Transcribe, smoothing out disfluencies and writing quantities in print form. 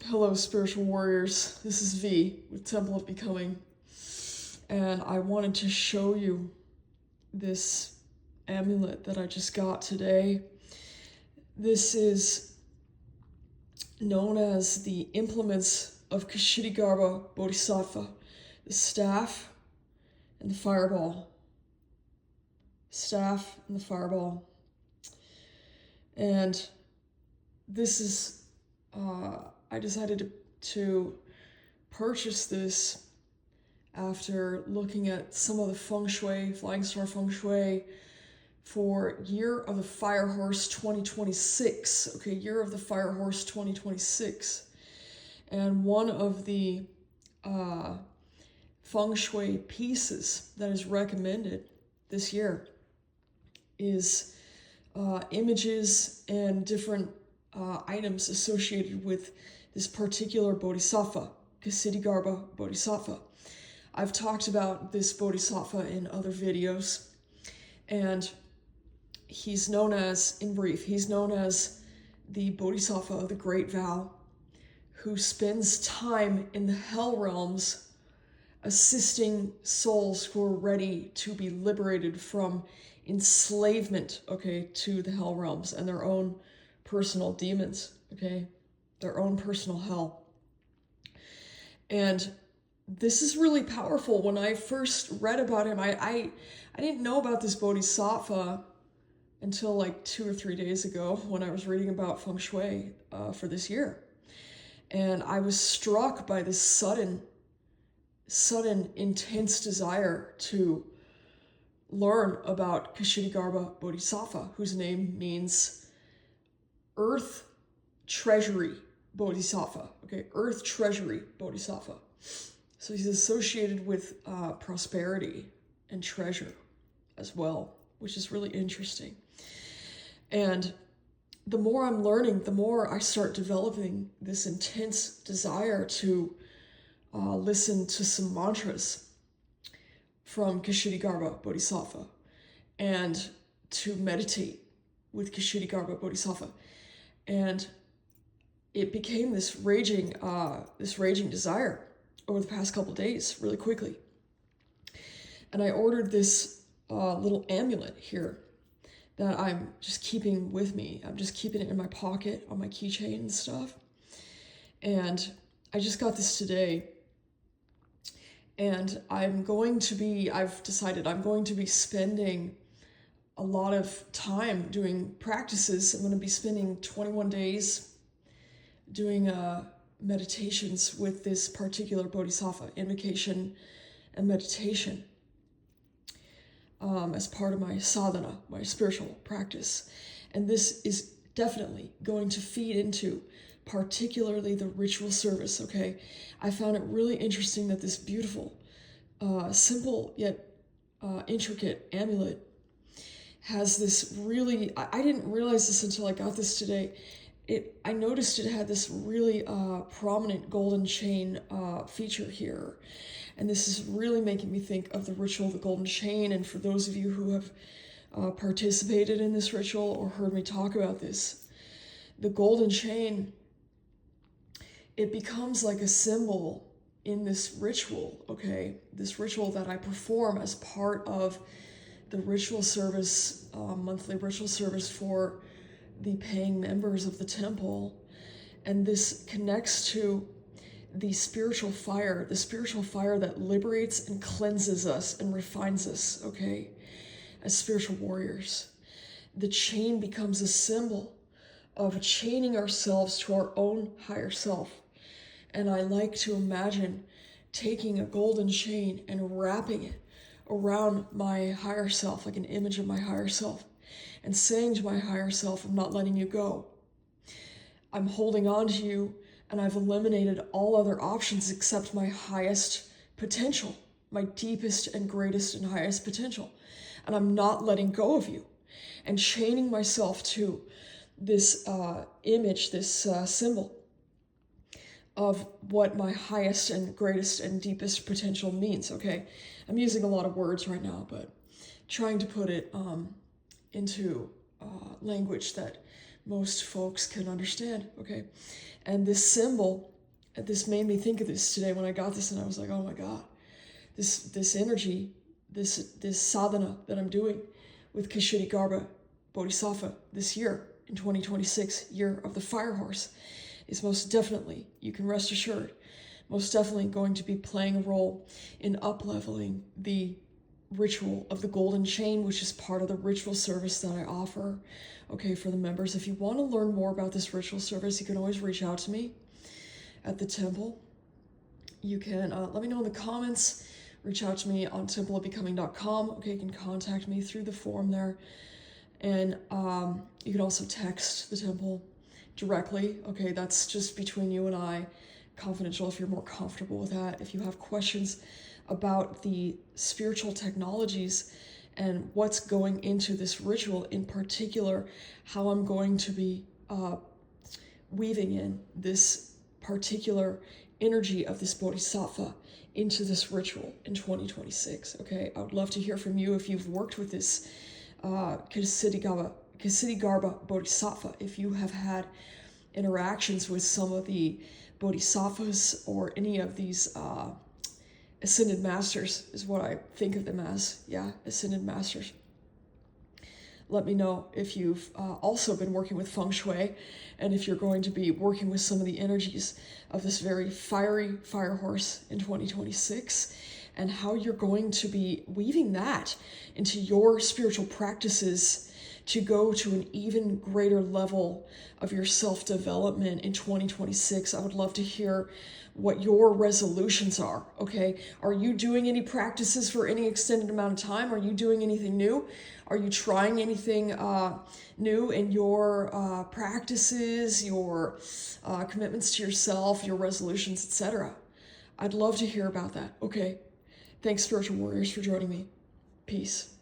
Hello, spiritual warriors. This is V with Temple of Becoming, and I wanted to show you this amulet that I just got today. This is known as the implements of Ksitigarbha Bodhisattva, the staff and the fireball. Staff and the fireball. And this is I decided to purchase this after looking at some of the feng shui, flying star feng shui for Year of the Fire Horse 2026. Okay, Year of the Fire Horse 2026. And one of the feng shui pieces that is recommended this year is images and different items associated with this particular bodhisattva, Ksitigarbha Bodhisattva. I've talked about this bodhisattva in other videos, and he's known as, in brief, he's known as the bodhisattva of the Great Vow, who spends time in the hell realms assisting souls who are ready to be liberated from enslavement, okay, to the hell realms and their own personal demons, okay, their own personal hell. And this is really powerful. When I first read about him, I didn't know about this bodhisattva until like 2 or 3 days ago when I was reading about feng shui for this year. And I was struck by this sudden, intense desire to learn about Ksitigarbha Bodhisattva, whose name means Earth Treasury Bodhisattva. Okay, Earth Treasury Bodhisattva. So he's associated with prosperity and treasure as well, which is really interesting. And the more I'm learning, the more I start developing this intense desire to listen to some mantras from Ksitigarbha Bodhisattva and to meditate with Ksitigarbha Bodhisattva. And it became this raging desire over the past couple days, really quickly. And I ordered this little amulet here that I'm just keeping with me. I'm just keeping it in my pocket on my keychain and stuff. And I just got this today. And I've decided I'm going to be spending a lot of time doing practices. I'm going to be spending 21 days doing meditations with this particular bodhisattva, invocation and meditation, as part of my sadhana, my spiritual practice. And this is definitely going to feed into particularly the ritual service, okay? I found it really interesting that this beautiful, simple yet intricate amulet has this really, I didn't realize this until I got this today. I noticed it had this really prominent golden chain feature here. And this is really making me think of the ritual of the golden chain. And for those of you who have participated in this ritual or heard me talk about this, the golden chain, it becomes like a symbol in this ritual, okay? This ritual that I perform as part of the ritual service, monthly ritual service for the paying members of the temple. And this connects to the spiritual fire that liberates and cleanses us and refines us, okay, as spiritual warriors. The chain becomes a symbol of chaining ourselves to our own higher self. And I like to imagine taking a golden chain and wrapping it around my higher self, like an image of my higher self, and saying to my higher self, I'm not letting you go. I'm holding on to you, and I've eliminated all other options except my highest potential, my deepest and greatest and highest potential. And I'm not letting go of you. And chaining myself to this image, this symbol of what my highest and greatest and deepest potential means, okay? I'm using a lot of words right now, but trying to put it into language that most folks can understand, okay? And this symbol And this made me think of this today when I got this, and I was like, oh my God, this energy, this sadhana that I'm doing with Ksitigarbha Bodhisattva this year in 2026, year of the fire horse, is most definitely, you can rest assured, most definitely going to be playing a role in up-leveling the ritual of the golden chain, which is part of the ritual service that I offer, okay, for the members. If you want to learn more about this ritual service, you can always reach out to me at the temple. You can let me know in the comments, reach out to me on templeofbecoming.com. Okay, you can contact me through the form there. And you can also text the temple directly. Okay, that's just between you and I, confidential if you're more comfortable with that. If you have questions about the spiritual technologies and what's going into this ritual, in particular, how I'm going to be weaving in this particular energy of this bodhisattva into this ritual in 2026. Okay, I would love to hear from you if you've worked with this Ksitigarbha Bodhisattva, if you have had interactions with some of the bodhisattvas or any of these ascended masters, is what I think of them as. Yeah, ascended masters. Let me know if you've also been working with feng shui, and if you're going to be working with some of the energies of this very fiery fire horse in 2026, and how you're going to be weaving that into your spiritual practices to go to an even greater level of your self-development in 2026. I would love to hear what your resolutions are, okay? Are you doing any practices for any extended amount of time? Are you doing anything new? Are you trying anything new in your practices, your commitments to yourself, your resolutions, etc.? I'd love to hear about that, okay? Thanks, spiritual warriors, for joining me. Peace.